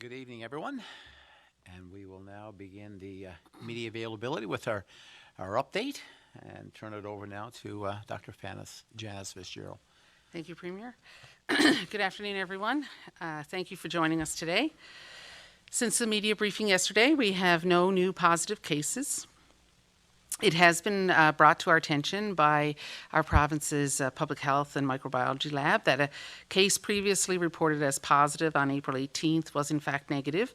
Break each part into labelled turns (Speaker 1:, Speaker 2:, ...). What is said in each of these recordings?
Speaker 1: Good evening, everyone. And we will now begin the media availability with our update and turn it over now to Dr. Janice Fitzgerald.
Speaker 2: Thank you, Premier. Good afternoon, everyone. Thank you for joining us today. Since the media briefing yesterday, we have no new positive cases. It has been brought to our attention by our province's public health and microbiology lab that a case previously reported as positive on April 18th was in fact negative.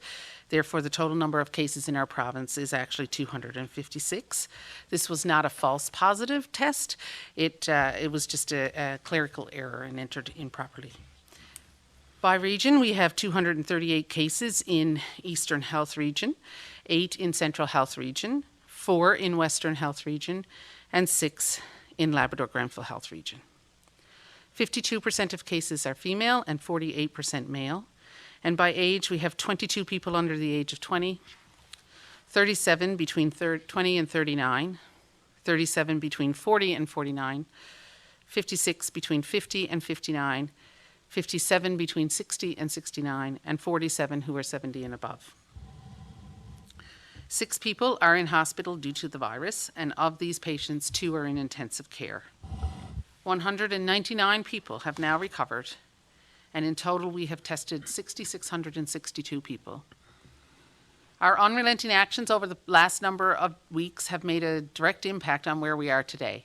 Speaker 2: Therefore, the total number of cases in our province is actually 256. This was not a false positive test. It was just a clerical error and entered improperly. By region, we have 238 cases in Eastern Health Region, 8 in Central Health Region, 4 in Western Health Region, and 6 in Labrador-Grenville Health Region. 52% of cases are female and 48% male. And by age, we have 22 people under the age of 20, 37 between 20 and 39, 37 between 40 and 49, 56 between 50 and 59, 57 between 60 and 69, and 47 who are 70 and above. 6 people are in hospital due to the virus, and of these patients, 2 are in intensive care. 199 people have now recovered, and in total we have tested 6,662 people. Our unrelenting actions over the last number of weeks have made a direct impact on where we are today.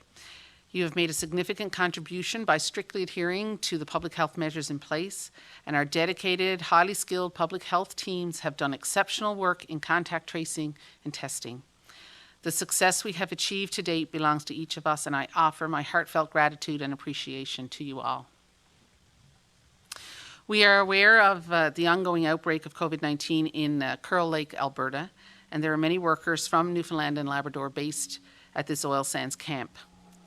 Speaker 2: You have made a significant contribution by strictly adhering to the public health measures in place, and our dedicated, highly skilled public health teams have done exceptional work in contact tracing and testing. The success we have achieved to date belongs to each of us, and I offer my heartfelt gratitude and appreciation to you all. We are aware of the ongoing outbreak of COVID-19 in Curl Lake, Alberta, and there are many workers from Newfoundland and Labrador based at this oil sands camp.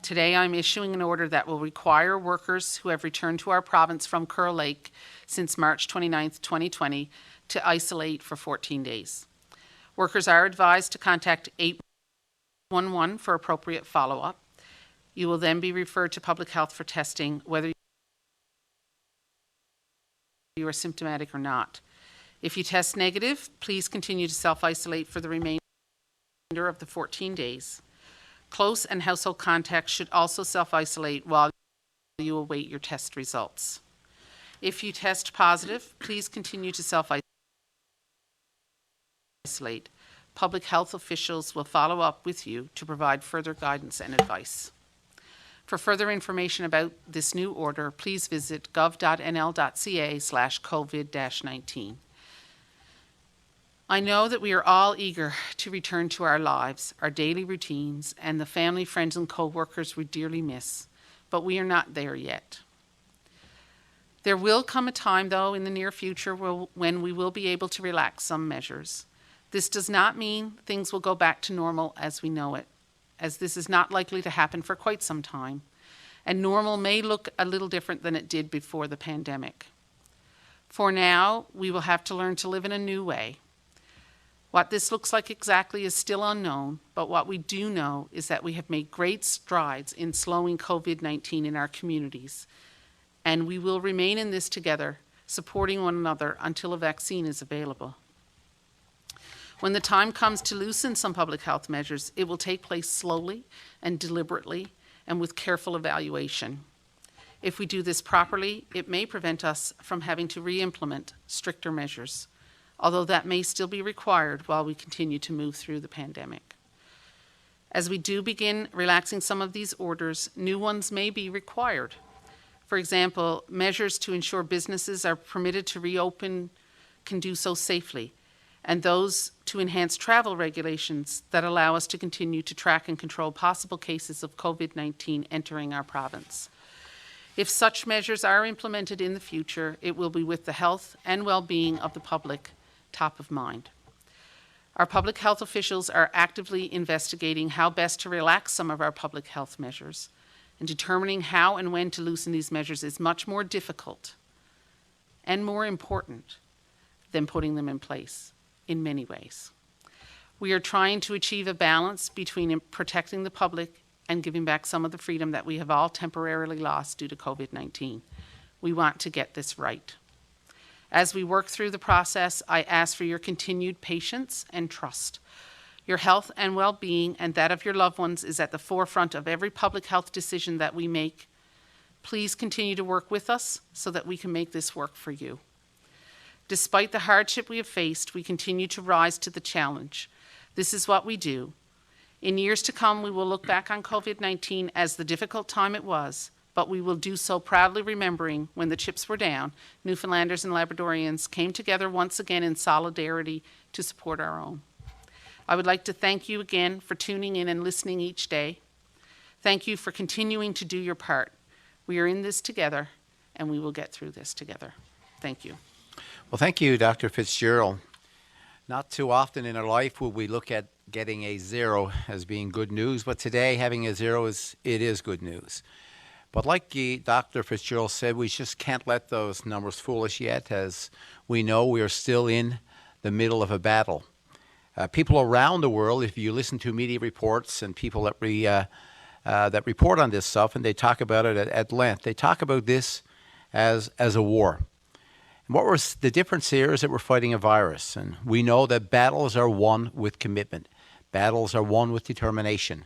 Speaker 2: Today, I'm issuing an order that will require workers who have returned to our province from Curl Lake since March 29, 2020, to isolate for 14 days. Workers are advised to contact 811 for appropriate follow-up. You will then be referred to public health for testing, whether you are symptomatic or not. If you test negative, please continue to self-isolate for the remainder of the 14 days. Close and household contacts should also self-isolate while you await your test results. If you test positive, please continue to self-isolate. Public health officials will follow up with you to provide further guidance and advice. For further information about this new order, please visit gov.nl.ca/COVID-19. I know that we are all eager to return to our lives, our daily routines, and the family, friends, and co-workers we dearly miss, but we are not there yet. There will come a time, though, in the near future when we will be able to relax some measures. This does not mean things will go back to normal as we know it, as this is not likely to happen for quite some time, and normal may look a little different than it did before the pandemic. For now, we will have to learn to live in a new way. What this looks like exactly is still unknown, but what we do know is that we have made great strides in slowing COVID-19 in our communities, and we will remain in this together, supporting one another until a vaccine is available. When the time comes to loosen some public health measures, it will take place slowly and deliberately and with careful evaluation. If we do this properly, it may prevent us from having to re-implement stricter measures, although that may still be required while we continue to move through the pandemic. As we do begin relaxing some of these orders, new ones may be required. For example, measures to ensure businesses are permitted to reopen can do so safely, and those to enhance travel regulations that allow us to continue to track and control possible cases of COVID-19 entering our province. If such measures are implemented in the future, it will be with the health and well-being of the public top of mind. Our public health officials are actively investigating how best to relax some of our public health measures, and determining how and when to loosen these measures is much more difficult and more important than putting them in place in many ways. We are trying to achieve a balance between protecting the public and giving back some of the freedom that we have all temporarily lost due to COVID-19. We want to get this right. As we work through the process, I ask for your continued patience and trust. Your health and well-being and that of your loved ones is at the forefront of every public health decision that we make. Please continue to work with us so that we can make this work for you. Despite the hardship we have faced, we continue to rise to the challenge. This is what we do. In years to come, we will look back on COVID-19 as the difficult time it was, but we will do so proudly remembering when the chips were down, Newfoundlanders and Labradorians came together once again in solidarity to support our own. I would like to thank you again for tuning in and listening each day. Thank you for continuing to do your part. We are in this together, and we will get through this together. Thank you.
Speaker 1: Well, thank you, Dr. Fitzgerald. Not too often in our life will we look at getting a 0 as being good news, but today having a 0 is good news. But like Dr. Fitzgerald said, we just can't let those numbers fool us yet, as we know we are still in the middle of a battle. People around the world, if you listen to media reports and people that report on this stuff, and they talk about it at length, they talk about this as a war. And the difference here is that we're fighting a virus, and we know that battles are won with commitment. Battles are won with determination.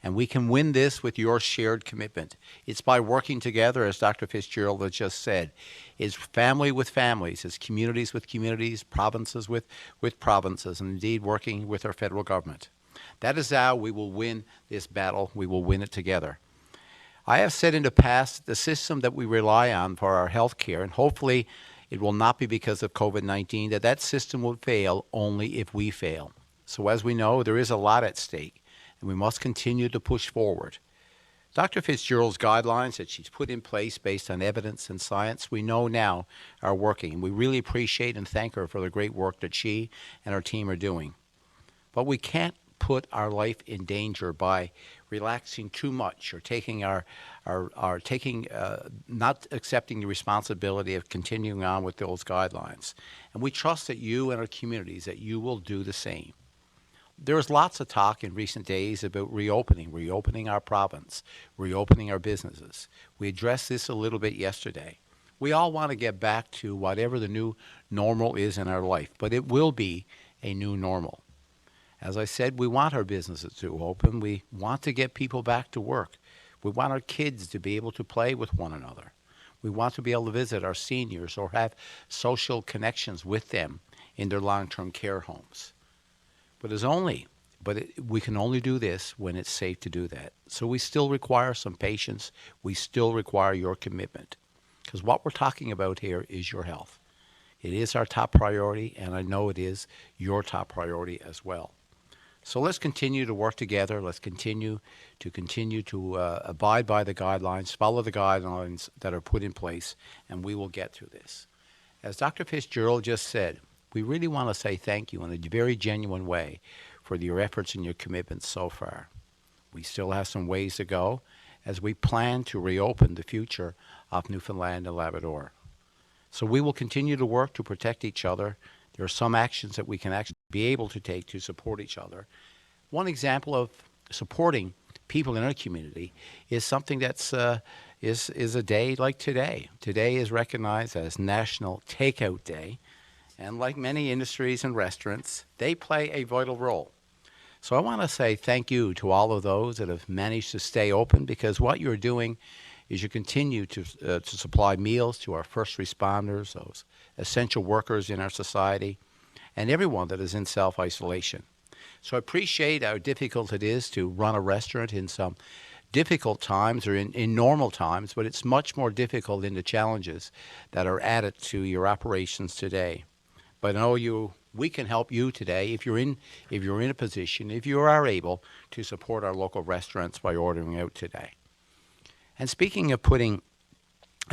Speaker 1: And we can win this with your shared commitment. It's by working together, as Dr. Fitzgerald has just said. It's family with families, it's communities with communities, provinces with provinces, and indeed working with our federal government. That is how we will win this battle. We will win it together. I have said in the past, the system that we rely on for our health care, and hopefully it will not be because of COVID-19, that system will fail only if we fail. So as we know, there is a lot at stake, and we must continue to push forward. Dr. Fitzgerald's guidelines that she's put in place based on evidence and science, we know now are working. And we really appreciate and thank her for the great work that she and her team are doing. But we can't put our life in danger by relaxing too much or not accepting the responsibility of continuing on with those guidelines. And we trust that you and our communities, that you will do the same. There's lots of talk in recent days about reopening our province, reopening our businesses. We addressed this a little bit yesterday. We all want to get back to whatever the new normal is in our life, but it will be a new normal. As I said, we want our businesses to open. We want to get people back to work. We want our kids to be able to play with one another. We want to be able to visit our seniors or have social connections with them in their long-term care homes. We can only do this when it's safe to do that. So we still require some patience. We still require your commitment. Because what we're talking about here is your health. It is our top priority, and I know it is your top priority as well. So let's continue to work together. Let's continue to abide by the guidelines, follow the guidelines that are put in place, and we will get through this. As Dr. Fitzgerald just said, we really want to say thank you in a very genuine way for your efforts and your commitments so far. We still have some ways to go as we plan to reopen the future of Newfoundland and Labrador. So we will continue to work to protect each other. There are some actions that we can actually be able to take to support each other. One example of supporting people in our community is something that's is a day like today. Today is recognized as National Takeout Day. And like many industries and restaurants, they play a vital role. So I want to say thank you to all of those that have managed to stay open, because what you're doing is you continue to supply meals to our first responders, those essential workers in our society, and everyone that is in self-isolation. So I appreciate how difficult it is to run a restaurant in some difficult times or in normal times, but it's much more difficult in the challenges that are added to your operations today. But I know we can help you today if you're in a position, if you are able to support our local restaurants by ordering out today. And speaking of putting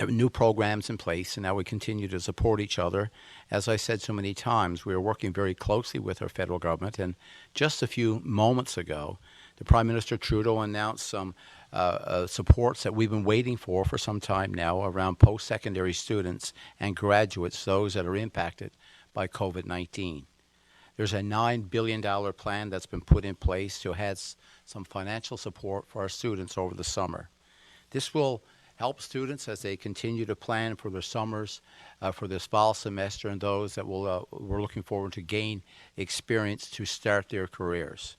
Speaker 1: new programs in place, and now we continue to support each other, as I said so many times, we are working very closely with our federal government. And just a few moments ago, the Prime Minister Trudeau announced some supports that we've been waiting for some time now around post-secondary students and graduates, those that are impacted by COVID-19. There's a $9 billion plan that's been put in place to have some financial support for our students over the summer. This will help students as they continue to plan for their summers, for this fall semester, and those that we're looking forward to gain experience to start their careers.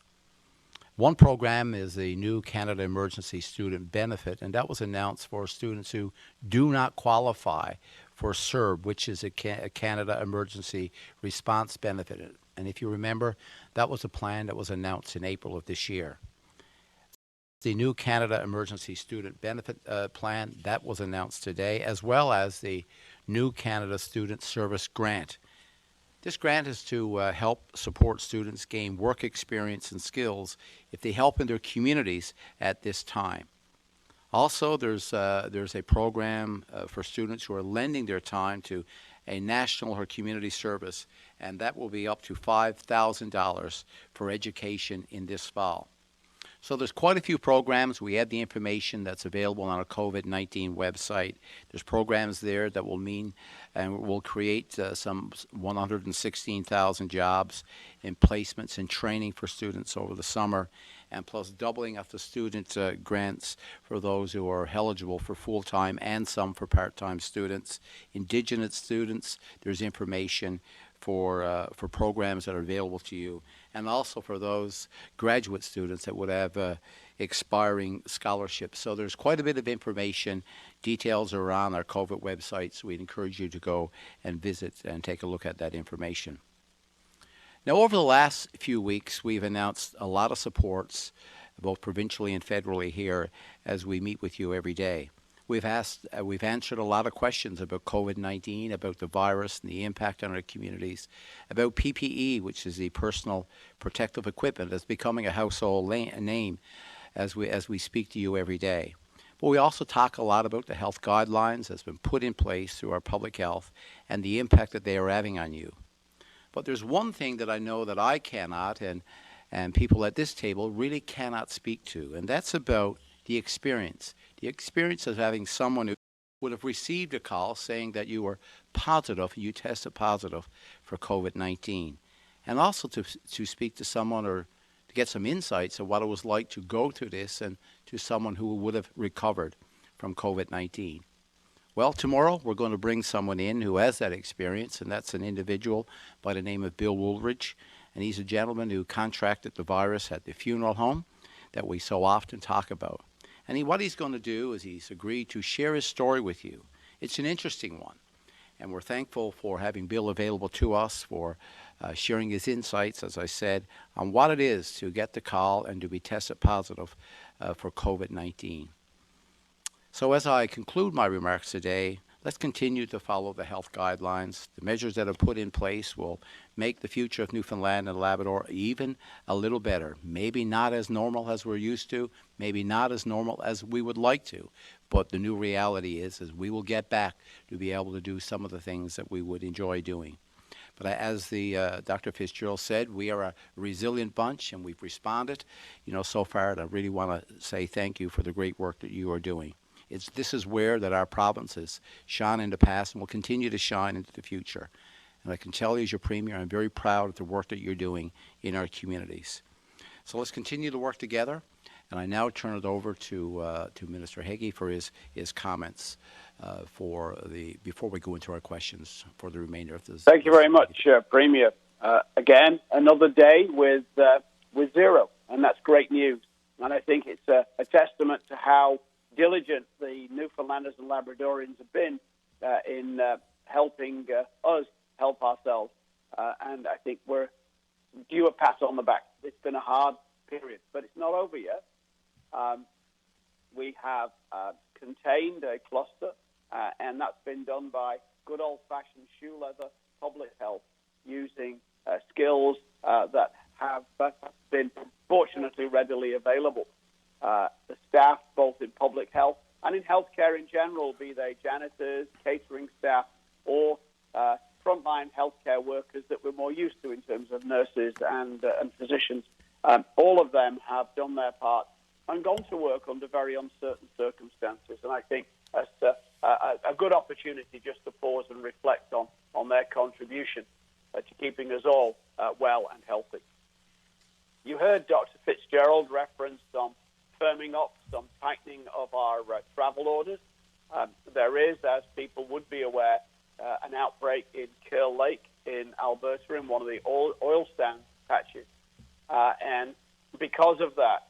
Speaker 1: One program is the new Canada Emergency Student Benefit, and that was announced for students who do not qualify for CERB, which is a Canada Emergency Response Benefit. And if you remember, that was a plan that was announced in April of this year. The new Canada Emergency Student Benefit Plan, that was announced today, as well as the new Canada Student Service Grant. This grant is to help support students gain work experience and skills if they help in their communities at this time. Also, there's a program for students who are lending their time to a national or community service, and that will be up to $5,000 for education in this fall. So there's quite a few programs. We have the information that's available on our COVID-19 website. There's programs there that will mean and will create some 116,000 jobs in placements and training for students over the summer, and plus doubling of the student grants for those who are eligible for full-time and some for part-time students. Indigenous students, there's information for programs that are available to you, and also for those graduate students that would have expiring scholarships. So there's quite a bit of information. Details are on our COVID website, so we'd encourage you to go and visit and take a look at that information. Now, over the last few weeks, we've announced a lot of supports, both provincially and federally here, as we meet with you every day. We've answered a lot of questions about COVID-19, about the virus and the impact on our communities, about PPE, which is the personal protective equipment that's becoming a household name as we speak to you every day. But we also talk a lot about the health guidelines that's been put in place through our public health and the impact that they are having on you. But there's one thing that I know that I cannot, and people at this table really cannot speak to, and that's about the experience of having someone who would have received a call saying that you were positive, you tested positive for COVID-19, and also to speak to someone or to get some insights of what it was like to go through this and to someone who would have recovered from COVID-19. Well, tomorrow we're going to bring someone in who has that experience, and that's an individual by the name of Bill Woolridge, and he's a gentleman who contracted the virus at the funeral home that we so often talk about. And what he's going to do is he's agreed to share his story with you. It's an interesting one, and we're thankful for having Bill available to us, for sharing his insights, as I said, on what it is to get the call and to be tested positive for COVID-19. So as I conclude my remarks today, let's continue to follow the health guidelines. The measures that are put in place will make the future of Newfoundland and Labrador even a little better. Maybe not as normal as we're used to, maybe not as normal as we would like to, but the new reality is we will get back to be able to do some of the things that we would enjoy doing. But as Dr. Fitzgerald said, we are a resilient bunch, and we've responded, so far. And I really want to say thank you for the great work that you are doing. This is where that our province has shone in the past and will continue to shine into the future. And I can tell you as your Premier, I'm very proud of the work that you're doing in our communities. So let's continue to work together. And I now turn it over to Minister Hagee for his comments before we go into our questions for the remainder of this.
Speaker 3: Thank you very much, Premier. Again, another day with zero, and that's great news. And I think it's a testament to how diligent the Newfoundlanders and Labradorians have been in helping us help ourselves. And I think we're due a pat on the back. It's been a hard period, but it's not over yet. We have contained a cluster, and that's been done by good old-fashioned shoe leather public health, using skills that have been fortunately readily available. The staff, both in public health and in healthcare in general, be they janitors, catering staff, or frontline healthcare workers that we're more used to in terms of nurses and physicians, all of them have done their part and gone to work under very uncertain circumstances. And I think that's a good opportunity just to pause and reflect on their contribution to keeping us all well and healthy. You heard Dr. Fitzgerald reference some firming up, some tightening of our travel orders. There is, as people would be aware, an outbreak in Curl Lake in Alberta in one of the oil sand patches. And because of that,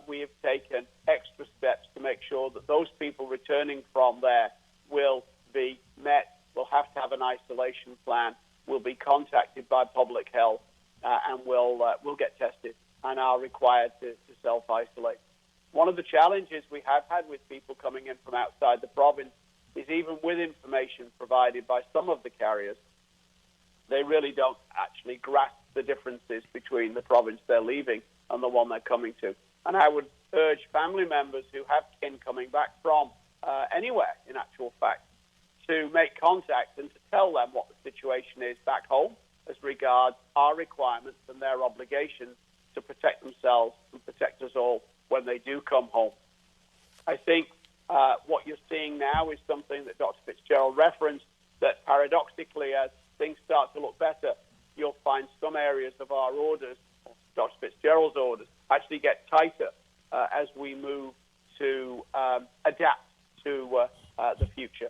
Speaker 3: we have taken extra steps to make sure that those people returning from there will be met, will have to have an isolation plan, will be contacted by public health, and will get tested and are required to self-isolate. One of the challenges we have had with people coming in from outside the province is even with information provided by some of the carriers, they really don't actually grasp the differences between the province they're leaving and the one they're coming to. And I would urge family members who have kin coming back from anywhere, in actual fact, to make contact and to tell them what the situation is back home as regards our requirements and their obligations to protect themselves and protect us all when they do come home. I think what you're seeing now is something that Dr. Fitzgerald referenced, that paradoxically, as things start to look better, you'll find some areas of our orders, Dr. Fitzgerald's orders, actually get tighter as we move to adapt to the future.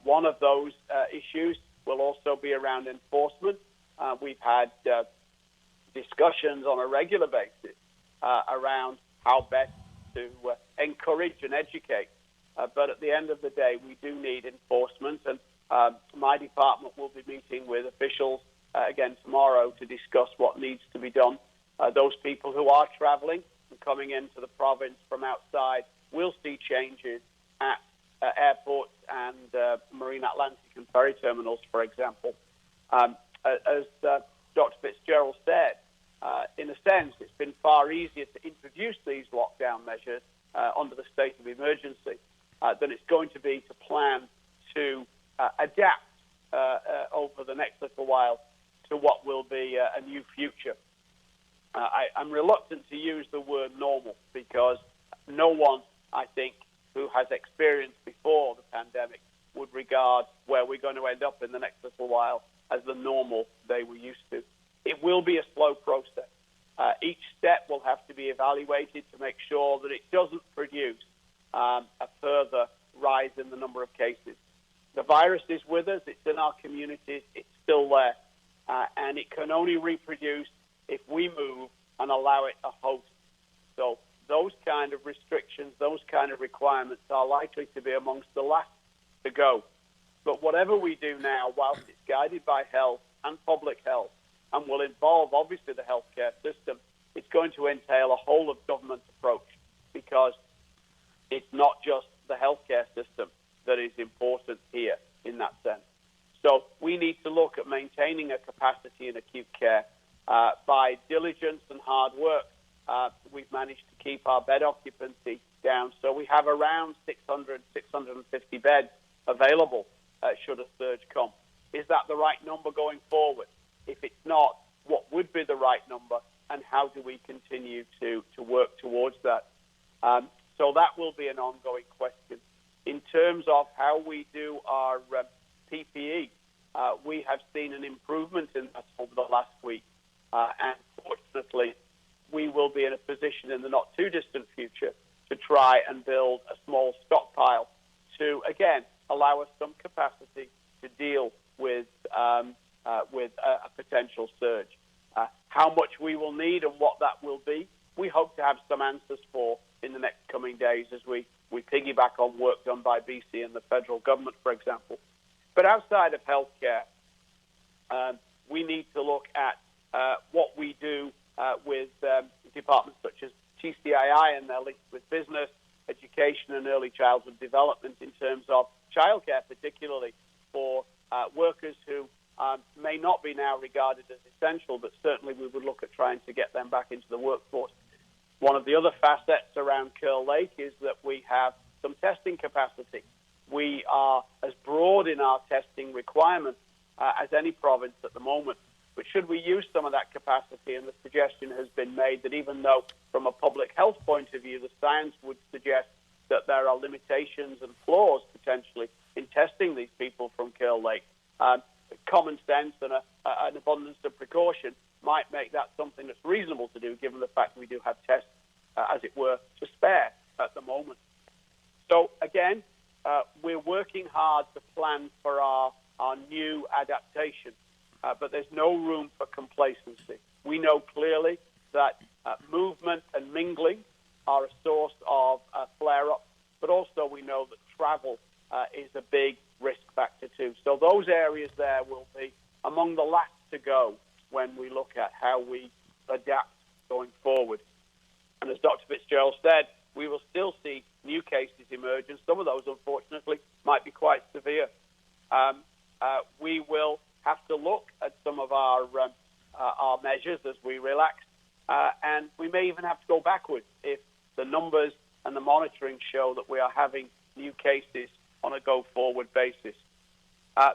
Speaker 3: One of those issues will also be around enforcement. We've had discussions on a regular basis around how best to encourage and educate. But at the end of the day, we do need enforcement. And my department will be meeting with officials again tomorrow to discuss what needs to be done. Those people who are traveling and coming into the province from outside will see changes at airports and marine Atlantic and ferry terminals, for example. As Dr. Fitzgerald said, in a sense, it's been far easier to introduce these lockdown measures under the state of emergency than it's going to be to plan to adapt over the next little while to what will be a new future. I'm reluctant to use the word normal because no one, I think, who has experience before the pandemic would regard where we're going to end up in the next little while as the normal they were used to. It will be a slow process. Each step will have to be evaluated to make sure that it doesn't produce a further rise in the number of cases. The virus is with us. It's in our communities. It's still there. And it can only reproduce if we move and allow it a host. So those kind of restrictions, those kind of requirements are likely to be amongst the last to go. But whatever we do now, whilst it's guided by health and public health, and will involve, obviously, the healthcare system, it's going to entail a whole of government approach because it's not just the healthcare system that is important here in that sense. So we need to look at maintaining a capacity in acute care. By diligence and hard work, we've managed to keep our bed occupancy down. So we have around 600, 650 beds available should a surge come. Is that the right number going forward? If it's not, what would be the right number, and how do we continue to work towards that? So that will be an ongoing question. In terms of how we do our PPE, we have seen an improvement in that over the last week. And fortunately, we will be in a position in the not-too-distant future to try and build a small stockpile to, again, allow us some capacity to deal with a potential surge. How much we will need and what that will be, we hope to have some answers for in the next coming days as we piggyback on work done by BC and the federal government, for example. But outside of healthcare, we need to look at what we do with departments such as TCII and their links with business, education and early childhood development in terms of childcare, particularly for workers who may not be now regarded as essential, but certainly we would look at trying to get them back into the workforce. One of the other facets around Curl Lake is that we have some testing capacity. We are as broad in our testing requirements as any province at the moment. But should we use some of that capacity, and the suggestion has been made that even though from a public health point of view, the science would suggest that there are limitations and flaws potentially in testing these people from Curl Lake, common sense and an abundance of precaution might make that something that's reasonable to do, given the fact we do have tests, as it were, to spare at the moment. So again, we're working hard to plan for our new adaptation, but there's no room for complacency. We know clearly that movement and mingling are a source of flare-up, but also we know that travel is a big risk factor too. So those areas there will be among the last to go when we look at how we adapt going forward. And as Dr. Fitzgerald said, we will still see new cases emerge, and some of those, unfortunately, might be quite severe. We will have to look at some of our measures as we relax, and we may even have to go backwards if the numbers and the monitoring show that we are having new cases on a go-forward basis.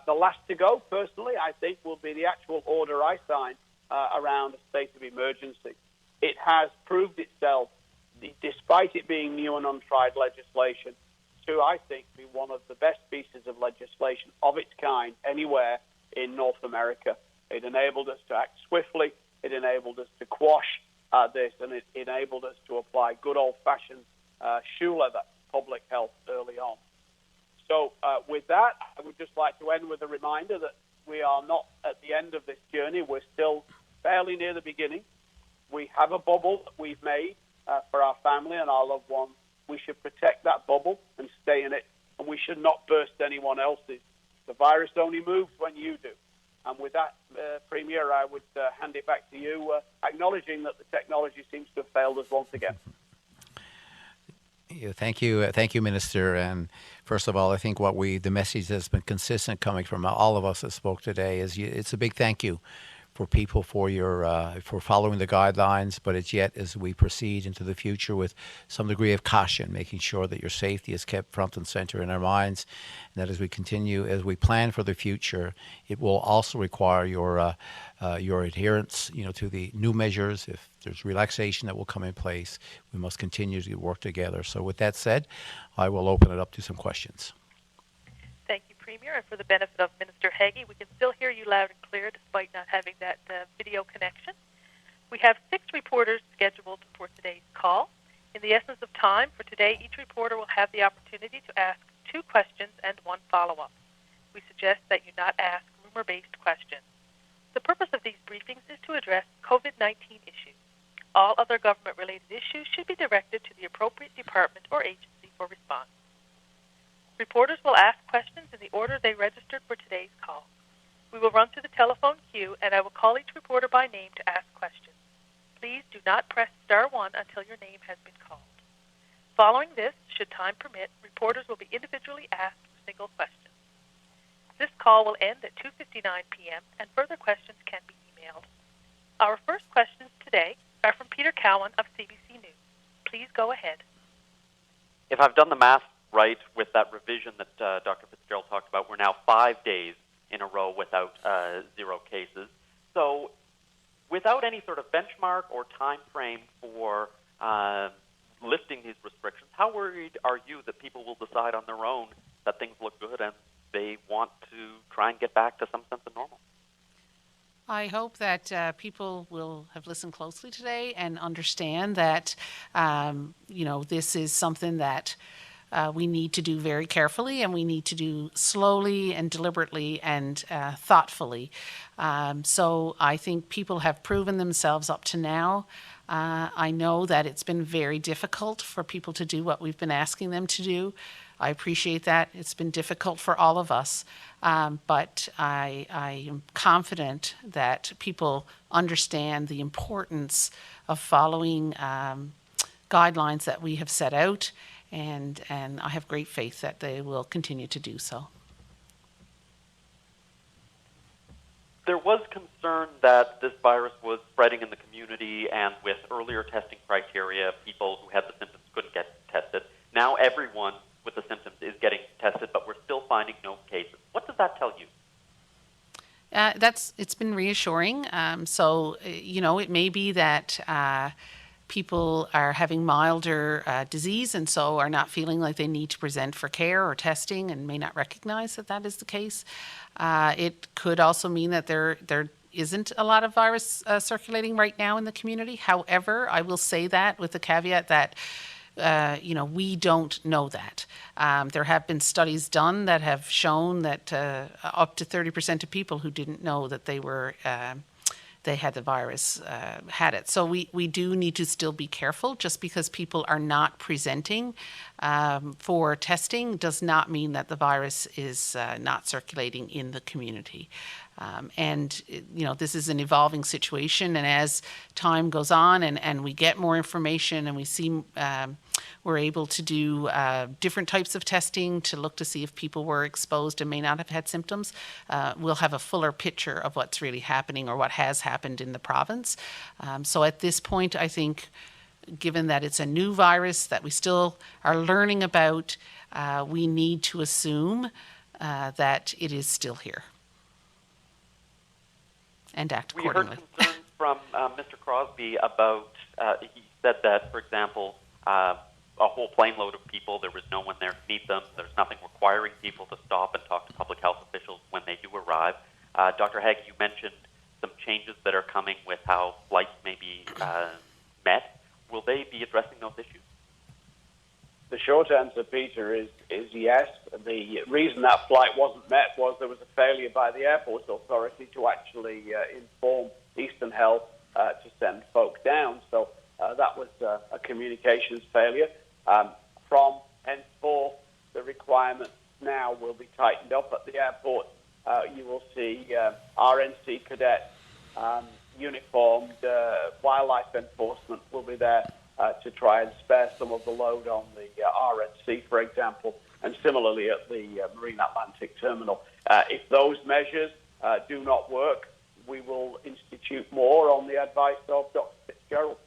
Speaker 3: The last to go, personally, I think, will be the actual order I signed around a state of emergency. It has proved itself, despite it being new and untried legislation, to, I think, be one of the best pieces of legislation of its kind anywhere in North America. It enabled us to act swiftly, it enabled us to quash this, and it enabled us to apply good old-fashioned shoe leather public health early on. So with that, I would just like to end with a reminder that we are not at the end of this journey. We're still fairly near the beginning. We have a bubble that we've made for our family and our loved ones. We should protect that bubble and stay in it, and we should not burst anyone else's. The virus only moves when you do. And with that, Premier, I would hand it back to you, acknowledging that the technology seems to have failed us once again.
Speaker 1: Yeah, thank you, Minister. And first of all, I think the message that's been consistent coming from all of us that spoke today is it's a big thank you for people for following the guidelines, but it's yet as we proceed into the future with some degree of caution, making sure that your safety is kept front and center in our minds, and that as we plan for the future, it will also require your adherence, to the new measures. If there's relaxation that will come in place, we must continue to work together. So with that said, I will open it up to some questions.
Speaker 4: Thank you, Premier. And for the benefit of Minister Haggie, we can still hear you loud and clear despite not having that video connection. We have 6 reporters scheduled for today's call. In the essence of time for today, each reporter will have the opportunity to ask 2 questions and 1 follow-up. We suggest that you not ask rumor-based questions. The purpose of these briefings is to address COVID-19 issues. All other government-related issues should be directed to the appropriate department or agency for response. Reporters will ask questions in the order they registered for today's call. We will run through the telephone queue, and I will call each reporter by name to ask questions. Please do not press star 1 until your name has been called. Following this, should time permit, reporters will be individually asked for single questions. This call will end at 2:59 p.m., and further questions can be emailed. Our first questions today are from Peter Cowan of CBC News. Please go ahead.
Speaker 5: If I've done the math right with that revision that Dr. Fitzgerald talked about, we're now 5 days in a row without 0 cases. So without any sort of benchmark or time frame for lifting these restrictions, how worried are you that people will decide on their own that things look good and they want to try and get back to some sense of normal?
Speaker 2: I hope that people will have listened closely today and understand that, this is something that we need to do very carefully, and we need to do slowly and deliberately and thoughtfully. So I think people have proven themselves up to now. I know that it's been very difficult for people to do what we've been asking them to do. I appreciate that. It's been difficult for all of us. But I am confident that people understand the importance of following guidelines that we have set out, and I have great faith that they will continue to do so.
Speaker 5: There was concern that this virus was spreading in the community, and with earlier testing criteria, people who had the symptoms couldn't get tested. Now everyone with the symptoms is getting tested, but we're still finding no cases. What does that tell you?
Speaker 2: It's been reassuring. It may be that people are having milder disease and so are not feeling like they need to present for care or testing and may not recognize that is the case. It could also mean that there isn't a lot of virus circulating right now in the community. However, I will say that with the caveat that we don't know that. There have been studies done that have shown that up to 30% of people who didn't know that they had the virus had it. So we do need to still be careful. Just because people are not presenting for testing does not mean that the virus is not circulating in the community. This is an evolving situation, and as time goes on and we get more information and we see we're able to do different types of testing to look to see if people were exposed and may not have had symptoms, we'll have a fuller picture of what's really happening or what has happened in the province. So at this point, I think, given that it's a new virus that we still are learning about, we need to assume that it is still here and act accordingly.
Speaker 5: We heard concerns from Mr. Crosby about, he said that, for example, a whole plane load of people, there was no one there to meet them. There's nothing requiring people to stop and talk to public health officials when they do arrive. Dr. Haig, you mentioned some changes that are coming with how flights may be met. Will they be addressing those issues?
Speaker 3: The short answer, Peter, is yes. The reason that flight wasn't met was there was a failure by the airport authority to actually inform Eastern Health to send folk down. So that was a communications failure. From henceforth, the requirements now will be tightened up at the airport. You will see RNC cadets, uniformed wildlife enforcement will be there to try and spare some of the load on the RNC, for example, and similarly at the Marine Atlantic Terminal. If those measures do not work, we will institute more on the advice of Dr. Fitzgerald.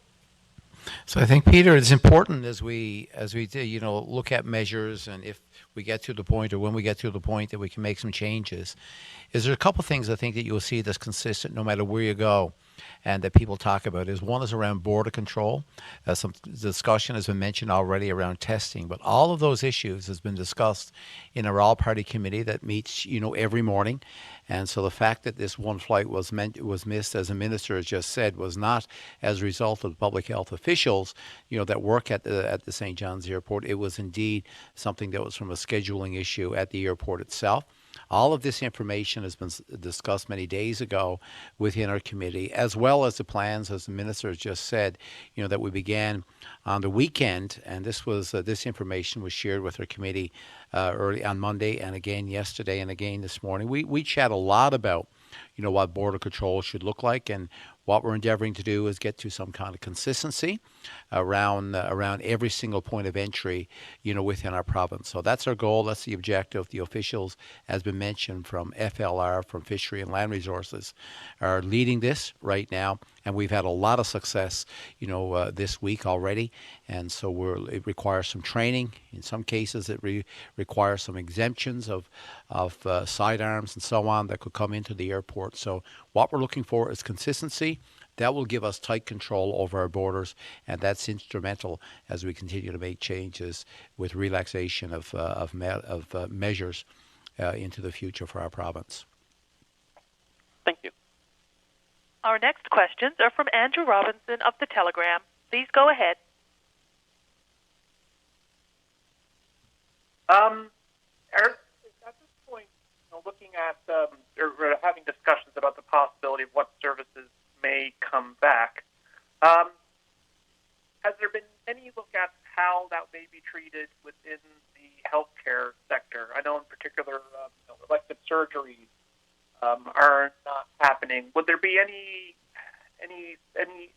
Speaker 1: So I think, Peter, it's important as we look at measures, and if we get to the point, or when we get to the point that we can make some changes, is there a couple of things I think that you'll see that's consistent no matter where you go, and that people talk about. One is around border control. Some discussion has been mentioned already around testing, but all of those issues has been discussed in our all-party committee that meets every morning. And so the fact that this one flight was missed, as the minister has just said, was not as a result of the public health officials, that work at the St. John's Airport. It was indeed something that was from a scheduling issue at the airport itself. All of this information has been discussed many days ago within our committee, as well as the plans, as the minister has just said, that we began on the weekend. And this information was shared with our committee early on Monday, and again yesterday, and again this morning. We chat a lot about what border control should look like, and what we're endeavoring to do is get to some kind of consistency around every single point of entry, within our province. So that's our goal. That's the objective. The officials, as been mentioned, from FLR, from Fishery and Land Resources, are leading this right now, and we've had a lot of success, this week already. And so it requires some training. In some cases, it requires some exemptions of sidearms and so on that could come into the airport. So what we're looking for is consistency. That will give us tight control over our borders, and that's instrumental as we continue to make changes with relaxation of measures into the future for our province.
Speaker 5: Thank you.
Speaker 4: Our next questions are from Andrew Robinson of The Telegram. Please go ahead.
Speaker 6: Eric, at this point, looking at or having discussions about the possibility of what services may come back, has there been any look at how that may be treated within the healthcare sector? I know in particular elective surgeries are not happening. Would there be any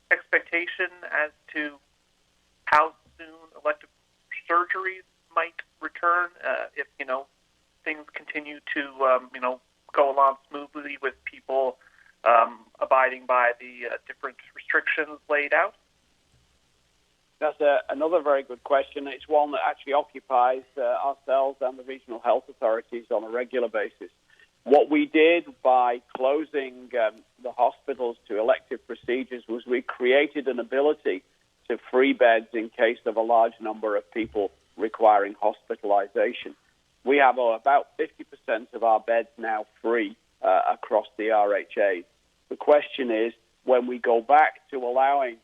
Speaker 6: expectation as to how soon elective surgeries might return if things continue to go along smoothly with people abiding by the different restrictions laid out?
Speaker 3: That's another very good question. It's one that actually occupies ourselves and the regional health authorities on a regular basis. What we did by closing the hospitals to elective procedures was we created an ability to free beds in case of a large number of people requiring hospitalization. We have about 50% of our beds now free across the RHA. The question is, when we go back to allowing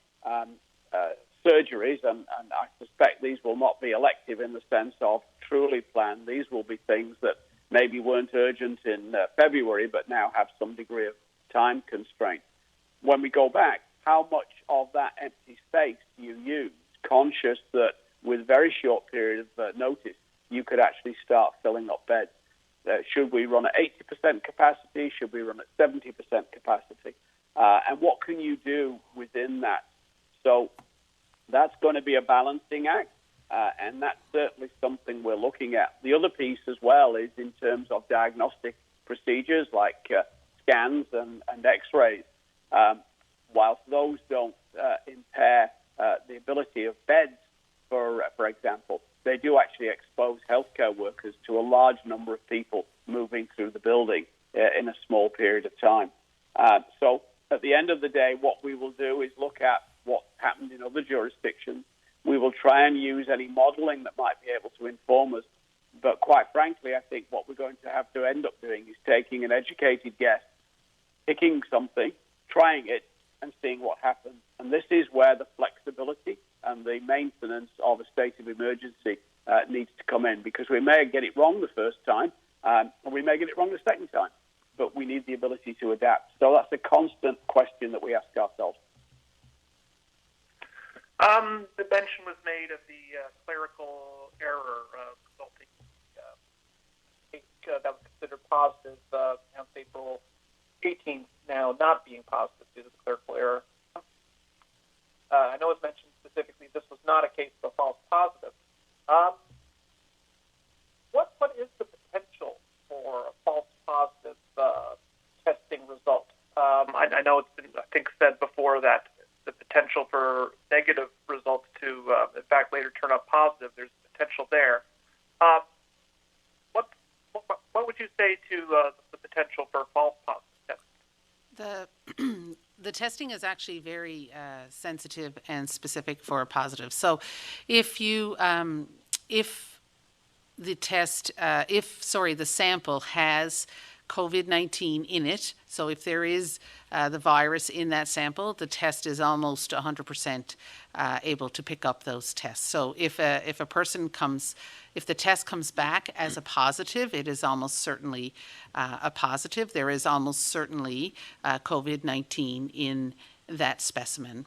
Speaker 3: surgeries, and I suspect these will not be elective in the sense of truly planned. These will be things that maybe weren't urgent in February, but now have some degree of time constraint. When we go back, how much of that empty space you use, conscious that with very short period of notice, you could actually start filling up beds. Should we run at 80% capacity? Should we run at 70% capacity? And what can you do within that? So that's going to be a balancing act, and that's certainly something we're looking at. The other piece as well is in terms of diagnostic procedures like scans and X-rays. Whilst those don't impair the ability of beds, for example, they do actually expose healthcare workers to a large number of people moving through the building in a small period of time. So at the end of the day, what we will do is look at what happened in other jurisdictions. We will try and use any modeling that might be able to inform us. But quite frankly, I think what we're going to have to end up doing is taking an educated guess, picking something, trying it, and seeing what happens. And this is where the flexibility and the maintenance of a state of emergency needs to come in, because we may get it wrong the first time, and we may get it wrong the second time, but we need the ability to adapt. So that's a constant question that we ask ourselves.
Speaker 6: The mention was made of the clerical error resulting in that was considered positive announced April 18th, now not being positive due to the clerical error. I know it was mentioned specifically this was not a case of a false positive. What is the potential for a false positive testing result? I know it's been, I think, said before that the potential for negative results to, in fact, later turn up positive, there's potential there. What would you say to the potential for false positive testing?
Speaker 2: The testing is actually very sensitive and specific for a positive. So if you if the sample has COVID-19 in it, so if there is the virus in that sample, the test is almost 100% able to pick up those tests. So if a person if the test comes back as a positive, it is almost certainly a positive. There is almost certainly COVID-19 in that specimen.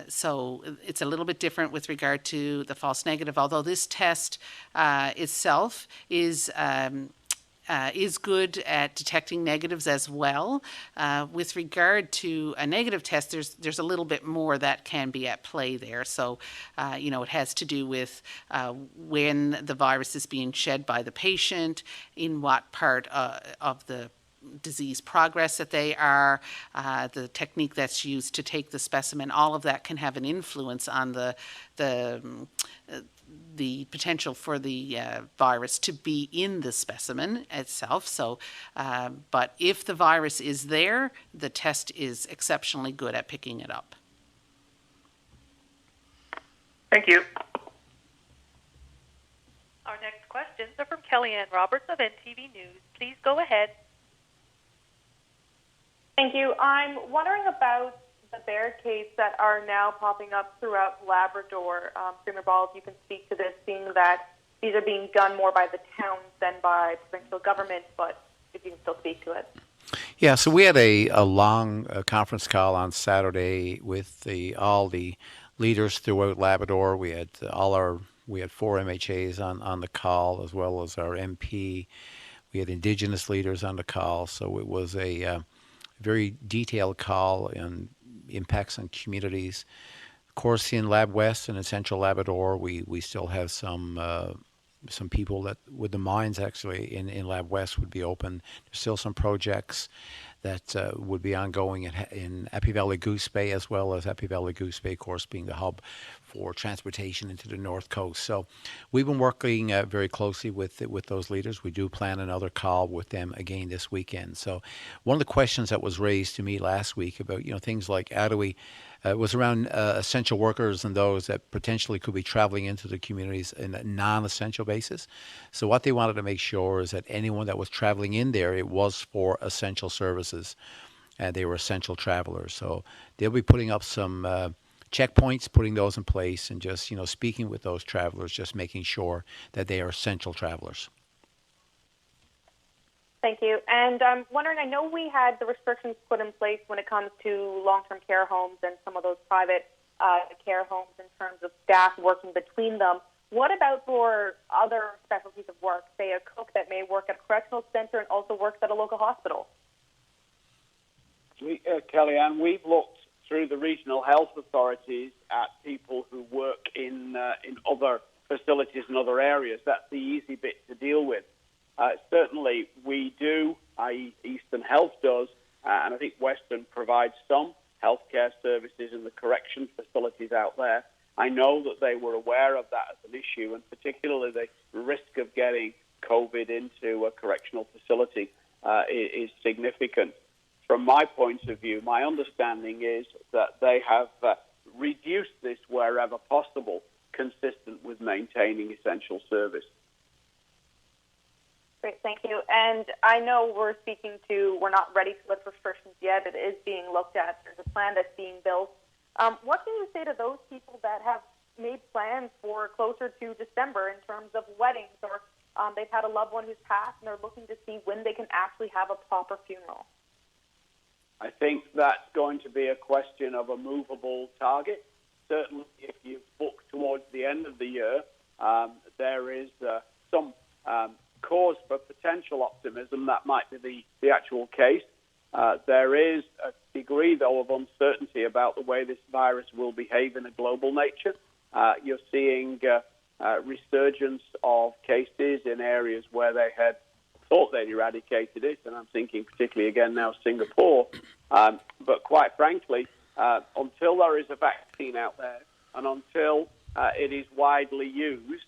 Speaker 2: So it's a little bit different with regard to the false negative, although this test itself is good at detecting negatives as well. With regard to a negative test, there's a little bit more that can be at play there. So, it has to do with when the virus is being shed by the patient, in what part of the disease progress that they are, the technique that's used to take the specimen. All of that can have an influence on the potential for the virus to be in the specimen itself. So, but if the virus is there, the test is exceptionally good at picking it up.
Speaker 6: Thank you.
Speaker 4: Our next questions are from Kellyanne Roberts of NTV News. Please go ahead.
Speaker 7: Thank you. I'm wondering about the barricades that are now popping up throughout Labrador. Premier Ball, if you can speak to this, seeing that these are being done more by the towns than by provincial government, but if you can still speak to it.
Speaker 1: Yeah, so we had a long conference call on Saturday with all the leaders throughout Labrador. We had 4 MHAs on the call, as well as our MP. We had Indigenous leaders on the call, so it was a very detailed call on impacts on communities. Of course, in Lab West and in Central Labrador, we still have some people that with the mines actually in Lab West would be open. There's still some projects that would be ongoing in Happy Valley Goose Bay, as well as Happy Valley Goose Bay, of course, being the hub for transportation into the North Coast. So we've been working very closely with those leaders. We do plan another call with them again this weekend. So one of the questions that was raised to me last week about things like how do we was around essential workers and those that potentially could be traveling into the communities in a non-essential basis. So what they wanted to make sure is that anyone that was traveling in there, it was for essential services, and they were essential travelers. So they'll be putting up some checkpoints, putting those in place, and just, speaking with those travelers, just making sure that they are essential travelers.
Speaker 7: Thank you. And I'm wondering, I know we had the restrictions put in place when it comes to long-term care homes and some of those private care homes in terms of staff working between them. What about for other specialties of work, say a cook that may work at a correctional center and also works at a local hospital?
Speaker 3: Kellyanne, we've looked through the regional health authorities at people who work in other facilities and other areas. That's the easy bit to deal with. Certainly we do, i.e. Eastern Health does, and I think Western provides some healthcare services in the correction facilities out there. I know that they were aware of that as an issue, and particularly the risk of getting COVID into a correctional facility is significant. From my point of view, my understanding is that they have reduced this wherever possible, consistent with maintaining essential service.
Speaker 7: Great, thank you. And I know we're not ready to lift restrictions yet. It is being looked at. There's a plan that's being built. What can you say to those people that have made plans for closer to December in terms of weddings, or they've had a loved one who's passed and they're looking to see when they can actually have a proper funeral?
Speaker 3: I think that's going to be a question of a movable target. Certainly, if you book towards the end of the year, there is some cause for potential optimism. That might be the actual case. There is a degree, though, of uncertainty about the way this virus will behave in a global nature. You're seeing resurgence of cases in areas where they had thought they'd eradicated it, and I'm thinking particularly again now Singapore. But quite frankly, until there is a vaccine out there and until it is widely used,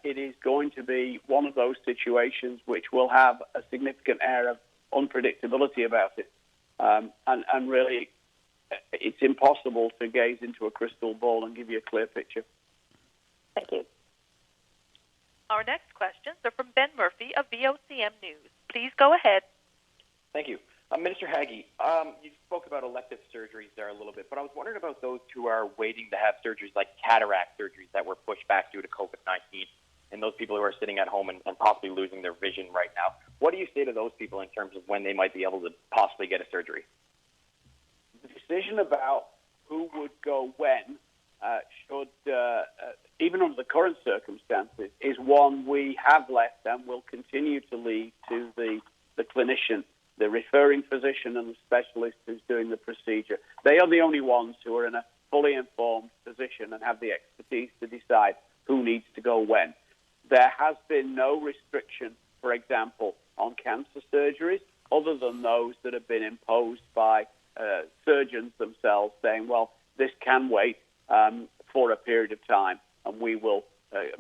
Speaker 3: it is going to be one of those situations which will have a significant air of unpredictability about it. And really, it's impossible to gaze into a crystal ball and give you a clear picture.
Speaker 7: Thank you.
Speaker 4: Our next questions are from Ben Murphy of VOCM News. Please go ahead.
Speaker 8: Thank you. Minister Haggie, you spoke about elective surgeries there a little bit, but I was wondering about those who are waiting to have surgeries like cataract surgeries that were pushed back due to COVID-19, and those people who are sitting at home and possibly losing their vision right now. What do you say to those people in terms of when they might be able to possibly get a surgery?
Speaker 3: The decision about who would go when should, even under the current circumstances, is one we have left and will continue to leave to the clinician, the referring physician and the specialist who's doing the procedure. They are the only ones who are in a fully informed position and have the expertise to decide who needs to go when. There has been no restriction, for example, on cancer surgeries, other than those that have been imposed by surgeons themselves saying, well, this can wait for a period of time, and we will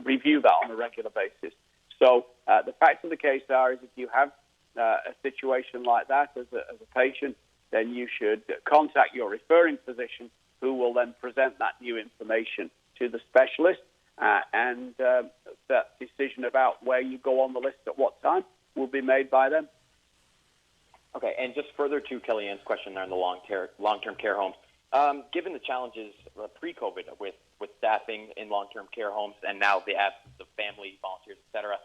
Speaker 3: review that on a regular basis. So the facts of the case are is if you have a situation like that as a patient, then you should contact your referring physician, who will then present that new information to the specialist, and that decision about where you go on the list at what time will be made by them.
Speaker 8: Okay, and just further to Kellyanne's question there on the long-term care homes, given the challenges pre-COVID with staffing in long-term care homes and now the absence of family volunteers, et cetera,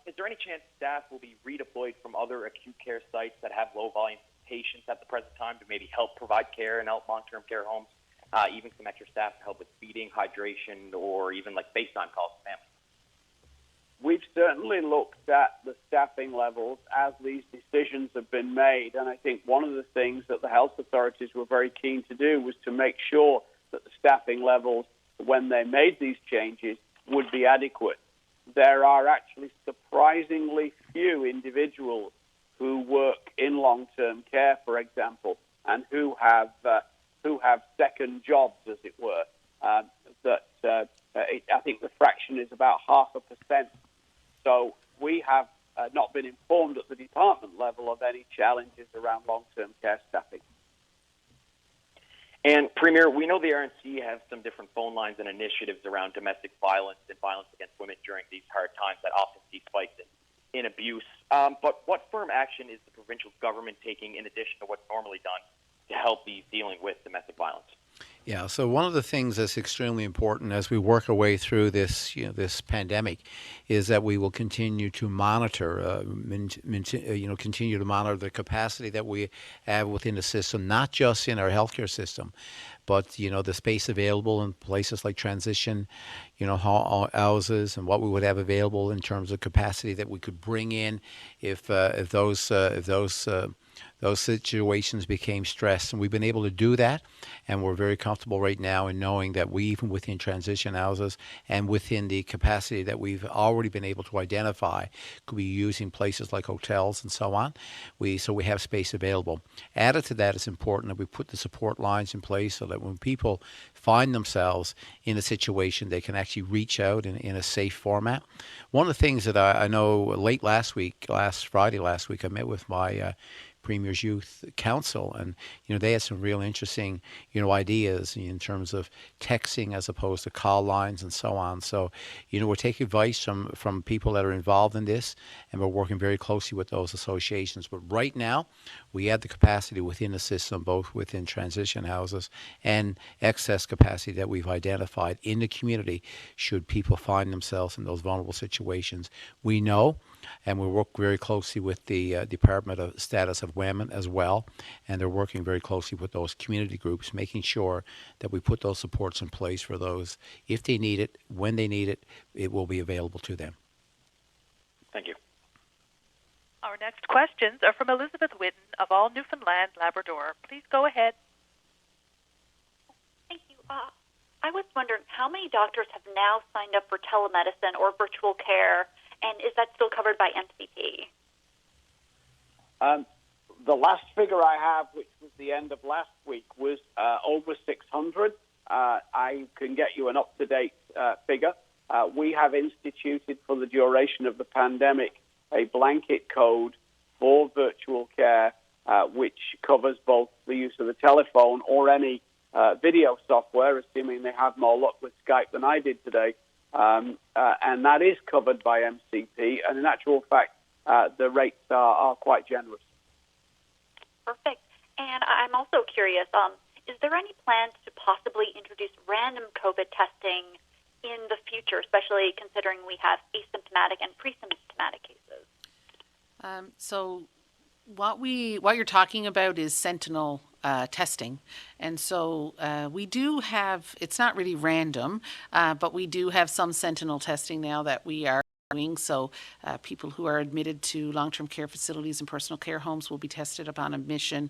Speaker 8: is there any chance staff will be redeployed from other acute care sites that have low-volume patients at the present time to maybe help provide care in long-term care homes, even some extra staff to help with feeding, hydration, or even like FaceTime calls to families?
Speaker 3: We've certainly looked at the staffing levels as these decisions have been made, and I think one of the things that the health authorities were very keen to do was to make sure that the staffing levels, when they made these changes, would be adequate. There are actually surprisingly few individuals who work in long-term care, for example, and who have second jobs, as it were. I think the fraction is about 0.5%. So we have not been informed at the department level of any challenges around long-term care staffing.
Speaker 8: And Premier, we know the RNC have some different phone lines and initiatives around domestic violence and violence against women during these hard times that often see spikes in abuse. But what firm action is the provincial government taking in addition to what's normally done to help these dealing with domestic violence?
Speaker 1: Yeah, so one of the things that's extremely important as we work our way through this, this pandemic, is that we will continue to monitor, continue to monitor the capacity that we have within the system, not just in our healthcare system, but the space available in places like transition, houses, and what we would have available in terms of capacity that we could bring in if those situations became stressed. And we've been able to do that, and we're very comfortable right now in knowing that we, even within transition houses and within the capacity that we've already been able to identify, could be using places like hotels and so on. We have space available. Added to that, it's important that we put the support lines in place so that when people find themselves in a situation, they can actually reach out in a safe format. One of the things that I know late last Friday, I met with my Premier's Youth Council, and they had some real interesting ideas in terms of texting as opposed to call lines and so on. So we're taking advice from people that are involved in this, and we're working very closely with those associations. But right now, we have the capacity within the system, both within transition houses and excess capacity that we've identified in the community should people find themselves in those vulnerable situations. We know, and we work very closely with the Department of Status of Women as well, and they're working very closely with those community groups, making sure that we put those supports in place for those. If they need it, when they need it, it will be available to them.
Speaker 8: Thank you.
Speaker 4: Our next questions are from Elizabeth Whitten of All Newfoundland, Labrador. Please go ahead.
Speaker 9: Thank you. I was wondering how many doctors have now signed up for telemedicine or virtual care, and is that still covered by MCP?
Speaker 3: The last figure I have, which was the end of last week, was over 600. I can get you an up-to-date figure. We have instituted for the duration of the pandemic a blanket code for virtual care, which covers both the use of the telephone or any video software, assuming they have more luck with Skype than I did today. And that is covered by MCP. And in actual fact, the rates are quite generous.
Speaker 9: Perfect. And I'm also curious, is there any plans to possibly introduce random COVID testing in the future, especially considering we have asymptomatic and pre-symptomatic cases?
Speaker 2: So what you're talking about is sentinel testing. And so we do have, it's not really random, but we do have some sentinel testing now that we are doing. So people who are admitted to long-term care facilities and personal care homes will be tested upon admission.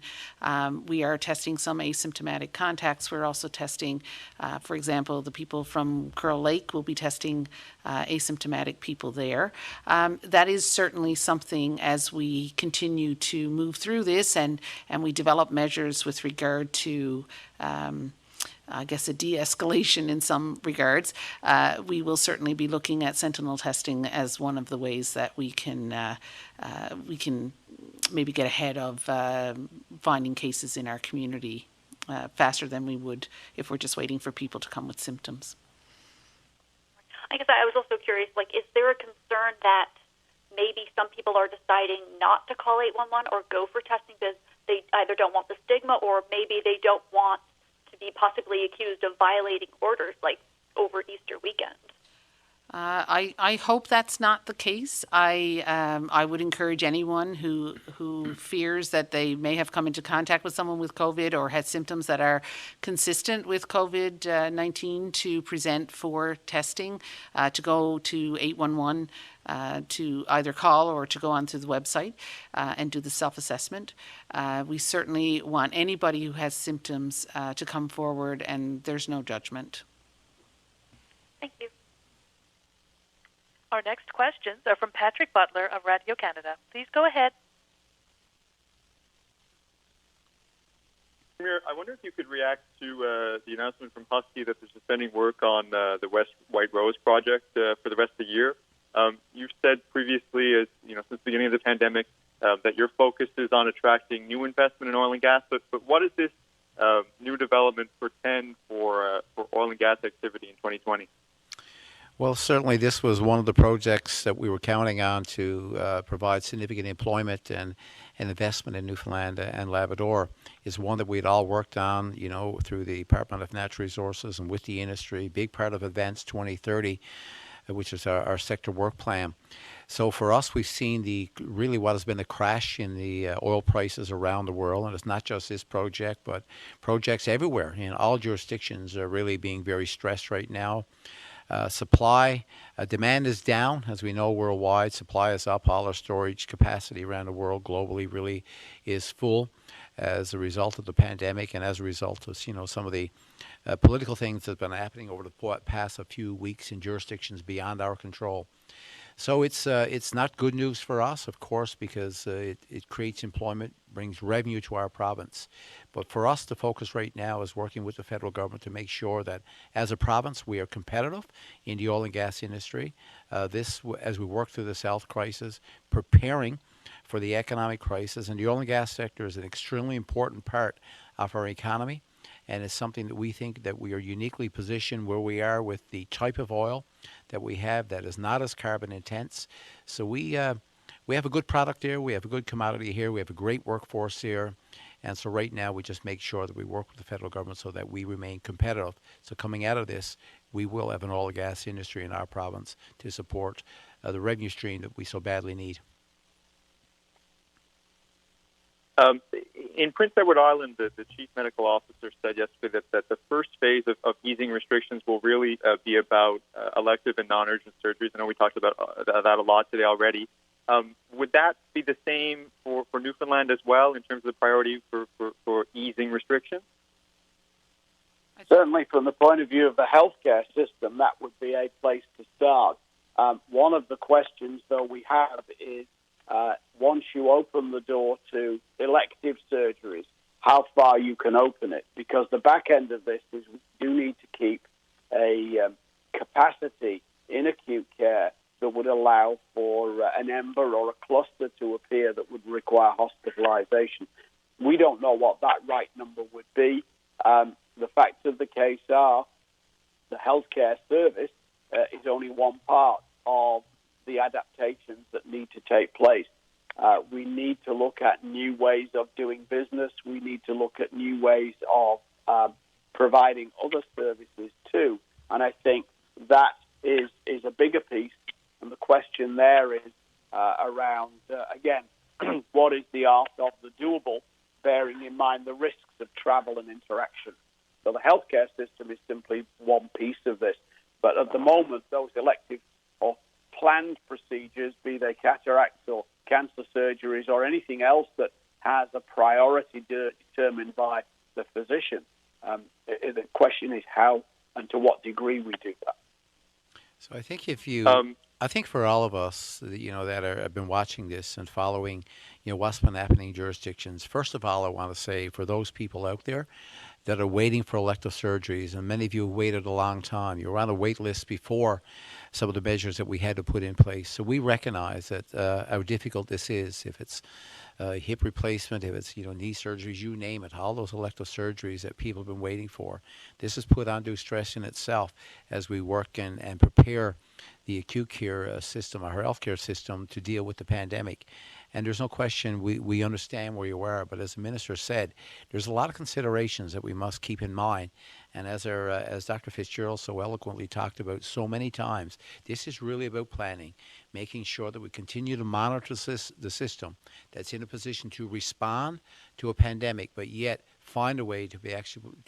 Speaker 2: We are testing some asymptomatic contacts. We're also testing, for example, the people from Curl Lake will be testing asymptomatic people there. That is certainly something as we continue to move through this and we develop measures with regard to I guess a de-escalation in some regards. We will certainly be looking at sentinel testing as one of the ways that we can maybe get ahead of finding cases in our community faster than we would if we're just waiting for people to come with symptoms.
Speaker 9: I guess I was also curious, is there a concern that maybe some people are deciding not to call 811 or go for testing because they either don't want the stigma or maybe they don't want to be possibly accused of violating orders like over Easter weekend?
Speaker 2: I hope that's not the case. I would encourage anyone who fears that they may have come into contact with someone with COVID or had symptoms that are consistent with COVID-19 to present for testing, to go to 811, to either call or to go onto the website and do the self-assessment. We certainly want anybody who has symptoms to come forward, and there's no judgment.
Speaker 9: Thank you.
Speaker 4: Our next questions are from Patrick Butler of Radio Canada. Please go ahead.
Speaker 10: Premier, I wonder if you could react to the announcement from Husky that they're suspending work on the West White Rose project for the rest of the year. You've said previously, since the beginning of the pandemic, that your focus is on attracting new investment in oil and gas. But what does this new development portend for oil and gas activity in 2020?
Speaker 1: Well, certainly this was one of the projects that we were counting on to provide significant employment and investment in Newfoundland and Labrador. Is one that we'd all worked on, through the Department of Natural Resources and with the industry. Big part of Advance 2030, which is our sector work plan. So for us, we've seen really what has been a crash in the oil prices around the world, and it's not just this project, but projects everywhere in all jurisdictions are really being very stressed right now. Demand is down, as we know worldwide. Supply is up. All our storage capacity around the world globally really is full as a result of the pandemic and as a result of some of the political things that have been happening over the past few weeks in jurisdictions beyond our control. So it's not good news for us, of course, because it creates employment, brings revenue to our province. But for us, the focus right now is working with the federal government to make sure that as a province we are competitive in the oil and gas industry. As we work through this health crisis, preparing for the economic crisis, and the oil and gas sector is an extremely important part of our economy, and it's something that we think that we are uniquely positioned where we are with the type of oil that we have that is not as carbon intense. So we have a good product here, we have a good commodity here, we have a great workforce here, and so right now we just make sure that we work with the federal government so that we remain competitive. So coming out of this, we will have an oil and gas industry in our province to support the revenue stream that we so badly need.
Speaker 10: In Prince Edward Island, the chief medical officer said yesterday that the first phase of easing restrictions will really be about elective and non-urgent surgeries. I know we talked about that a lot today already. Would that be the same for Newfoundland as well in terms of the priority for easing restrictions?
Speaker 3: Certainly from the point of view of the healthcare system, that would be a place to start. One of the questions, though, we have is once you open the door to elective surgeries, how far you can open it. Because the back end of this is we do need to keep a capacity in acute care that would allow for an ember or a cluster to appear that would require hospitalization. We don't know what that right number would be. The facts of the case are the healthcare service is only one part of the adaptations that need to take place. We need to look at new ways of doing business. We need to look at new ways of providing other services too. And I think that is a bigger piece. And the question there is around, again, what is the art of the doable, bearing in mind the risks of travel and interaction. So the healthcare system is simply one piece of this. But at the moment, those elective or planned procedures, be they cataracts or cancer surgeries or anything else that has a priority determined by the physician, the question is how and to what degree we do that.
Speaker 1: So I think I think for all of us, that have been watching this and following, what's been happening in jurisdictions, first of all, I want to say for those people out there that are waiting for elective surgeries, and many of you have waited a long time. You were on a wait list before some of the measures that we had to put in place. So we recognize that how difficult this is. If it's hip replacement, if it's knee surgeries, you name it, all those elective surgeries that people have been waiting for. This has put undue stress in itself as we work and prepare the acute care system, our healthcare system, to deal with the pandemic. And there's no question we understand where you are, but as the minister said, there's a lot of considerations that we must keep in mind. And as Dr. Fitzgerald so eloquently talked about so many times, this is really about planning, making sure that we continue to monitor the system that's in a position to respond to a pandemic, but yet find a way to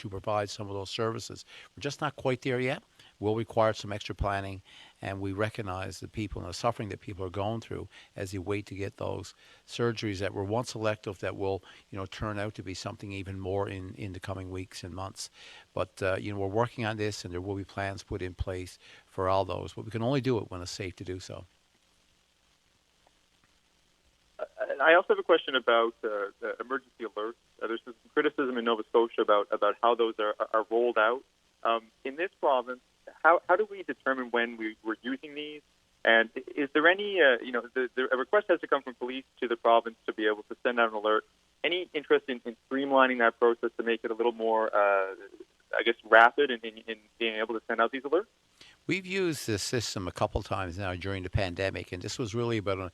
Speaker 1: provide some of those services. We're just not quite there yet. Will require some extra planning, and we recognize the people and the suffering that people are going through as they wait to get those surgeries that were once elective that will, turn out to be something even more in the coming weeks and months. But, we're working on this, and there will be plans put in place for all those, but we can only do it when it's safe to do so.
Speaker 10: I also have a question about the emergency alerts. There's some criticism in Nova Scotia about how those are rolled out. In this province, how do we determine when we're using these? And is there any, a request has to come from police to the province to be able to send out an alert. Any interest in streamlining that process to make it a little more, rapid in being able to send out these alerts?
Speaker 1: We've used this system a couple times now during the pandemic, and this was really about,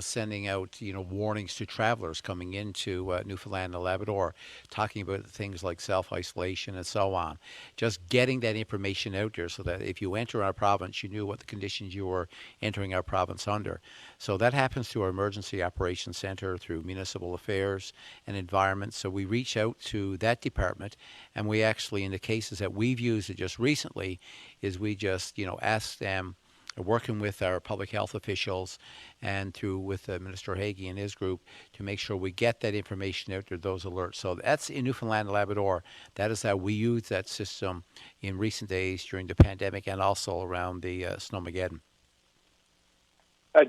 Speaker 1: sending out, warnings to travelers coming into Newfoundland and Labrador, talking about things like self-isolation and so on. Just getting that information out there so that if you enter our province, you knew what the conditions you were entering our province under. So that happens to our Emergency Operations Center through Municipal Affairs and Environment. So we reach out to that department, and we actually, in the cases that we've used it just recently, is we just, ask them, working with our public health officials and through with Minister Hagee and his group, to make sure we get that information out there, those alerts. So that's in Newfoundland and Labrador. That is how we use that system in recent days during the pandemic and also around the Snowmageddon.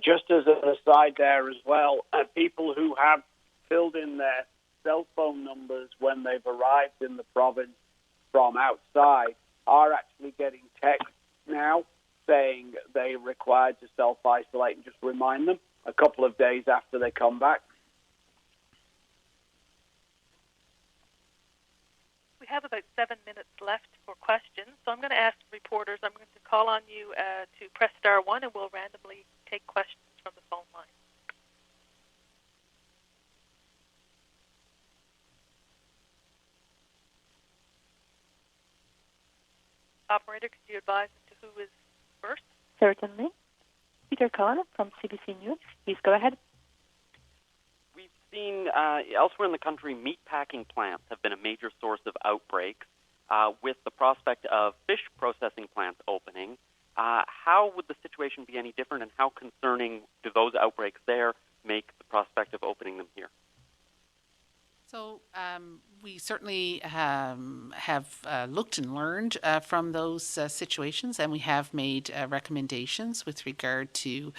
Speaker 3: Just as an aside there as well, people who have filled in their cell phone numbers when they've arrived in the province from outside are actually getting text now saying they're required to self-isolate, and just remind them a couple of days after they come back.
Speaker 4: We have about 7 minutes left for questions, so I'm going to ask reporters, I'm going to call on you to press star 1, and we'll randomly take questions from the phone line. Operator, could you advise as to who is first?
Speaker 11: Certainly. Peter Cohen from CBC News. Please go ahead.
Speaker 5: We've seen elsewhere in the country, meatpacking plants have been a major source of outbreaks. With the prospect of fish processing plants opening, how would the situation be any different, and how concerning do those outbreaks there make the prospect of opening them here?
Speaker 2: So we certainly have looked and learned from those situations, and we have made recommendations with regard to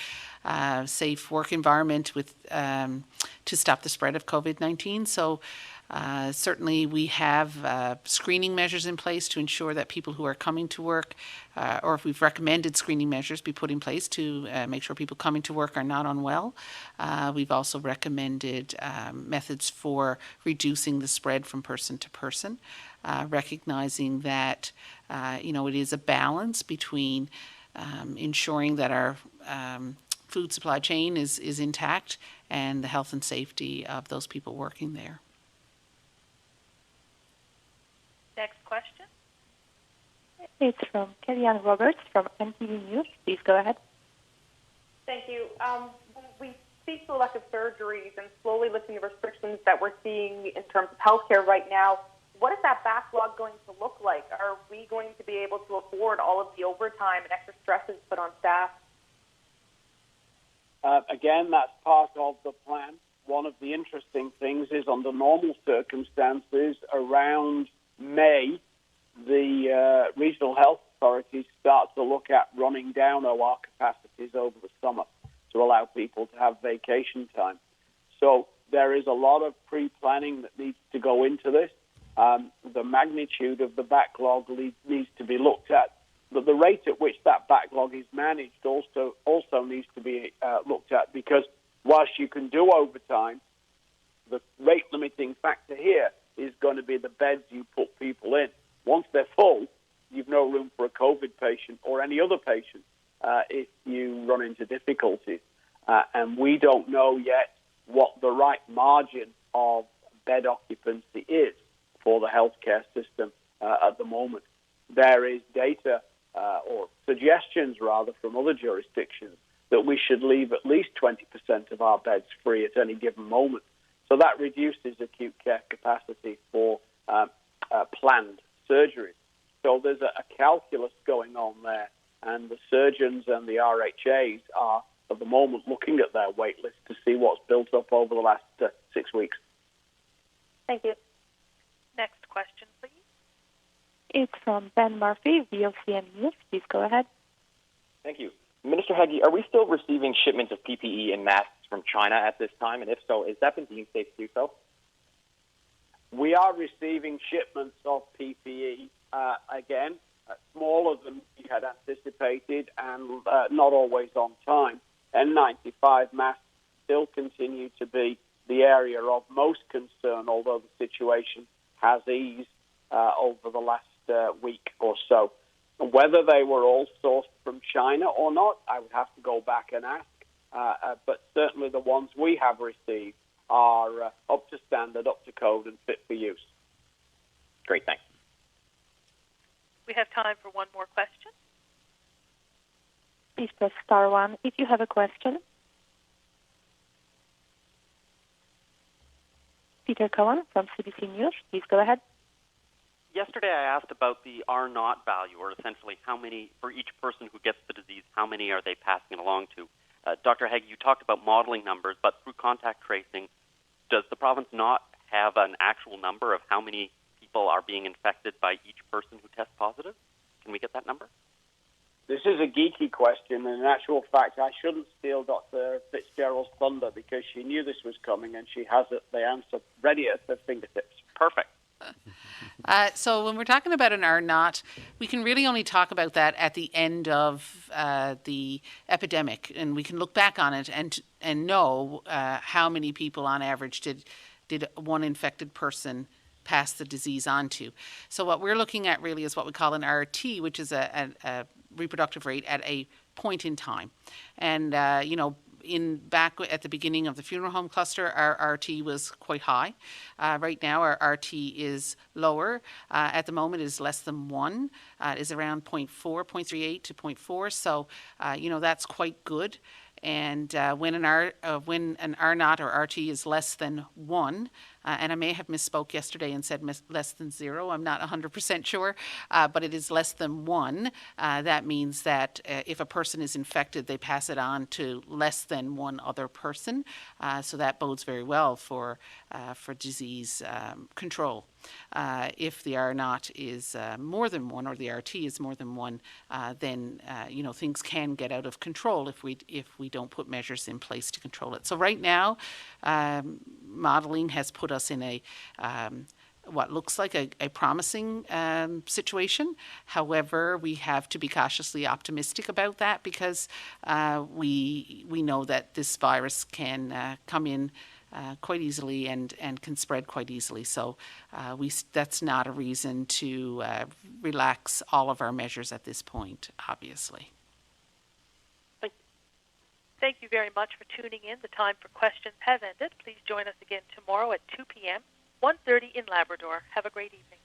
Speaker 2: safe work environment with to stop the spread of COVID-19. So certainly we have screening measures in place to ensure that people who are coming to work, or if we've recommended screening measures be put in place to make sure people coming to work are not unwell. We've also recommended methods for reducing the spread from person to person, recognizing that it is a balance between ensuring that our food supply chain is intact and the health and safety of those people working there.
Speaker 4: Next question.
Speaker 11: It's from Kellyanne Roberts from NTV News. Please go ahead.
Speaker 7: Thank you. We speak to elective surgeries and slowly lifting the restrictions that we're seeing in terms of healthcare right now. What is that backlog going to look like? Are we going to be able to afford all of the overtime and extra stresses put on staff?
Speaker 3: Again, that's part of the plan. One of the interesting things is, under normal circumstances, around May, the regional health authorities start to look at running down OR capacities over the summer to allow people to have vacation time. So there is a lot of pre-planning that needs to go into this. The magnitude of the backlog needs to be looked at. But the rate at which that backlog is managed also needs to be looked at, because whilst you can do overtime, the rate-limiting factor here is going to be the beds you put people in. Once they're full, you've no room for a COVID patient or any other patient if you run into difficulties. And we don't know yet what the right margin of bed occupancy is for the healthcare system at the moment. There is data or suggestions, rather, from other jurisdictions that we should leave at least 20% of our beds free at any given moment. So that reduces acute care capacity for planned surgeries. So there's a calculus going on there, and the surgeons and the RHAs are, at the moment, looking at their wait list to see what's built up over the last 6 weeks.
Speaker 7: Thank you.
Speaker 4: Next question, please.
Speaker 11: It's from Ben Murphy, VOCM News. Please go ahead.
Speaker 8: Thank you. Minister Hagee, are we still receiving shipments of PPE and masks from China at this time? And if so, has that been deemed safe to do so?
Speaker 3: We are receiving shipments of PPE, again, smaller than we had anticipated and not always on time. N95 masks still continue to be the area of most concern, although the situation has eased over the last week or so. Whether they were all sourced from China or not, I would have to go back and ask. But certainly the ones we have received are up to standard, up to code, and fit for use.
Speaker 8: Great, thanks.
Speaker 4: We have time for one more question.
Speaker 11: Please press star one if you have a question. Peter Cohen from CBC News, please go ahead.
Speaker 5: Yesterday I asked about the R naught value, or essentially how many, for each person who gets the disease, how many are they passing it along to? Dr. Heggie, you talked about modeling numbers, but through contact tracing, does the province not have an actual number of how many people are being infected by each person who tests positive? Can we get that number?
Speaker 3: This is a geeky question, and in actual fact, I shouldn't steal Dr. Fitzgerald's thunder because she knew this was coming and she has the answer ready at her fingertips.
Speaker 5: Perfect.
Speaker 2: So when we're talking about an R naught, we can really only talk about that at the end of the epidemic, and we can look back on it and know how many people on average did one infected person pass the disease on to. So what we're looking at really is what we call an RT, which is a reproductive rate at a point in time. And, back at the beginning of the funeral home cluster, our RT was quite high. Right now, our RT is lower. At the moment, it is less than 1. It is around 0.4, 0.38 to 0.4. So, that's quite good. And when an R naught or RT is less than 1, and I may have misspoke yesterday and said less than 0, I'm not 100% sure, but it is less than 1. That means that if a person is infected, they pass it on to less than one other person. So that bodes very well for disease control. If the R naught is more than 1 or the RT is more than 1, then things can get out of control if we don't put measures in place to control it. So right now, modeling has put us in a what looks like a promising situation. However, we have to be cautiously optimistic about that because we know that this virus can come in quite easily and can spread quite easily. So that's not a reason to relax all of our measures at this point, obviously.
Speaker 4: Thank you very much for tuning in. The time for questions has ended. Please join us again tomorrow at 2 p.m., 1:30 in Labrador. Have a great evening.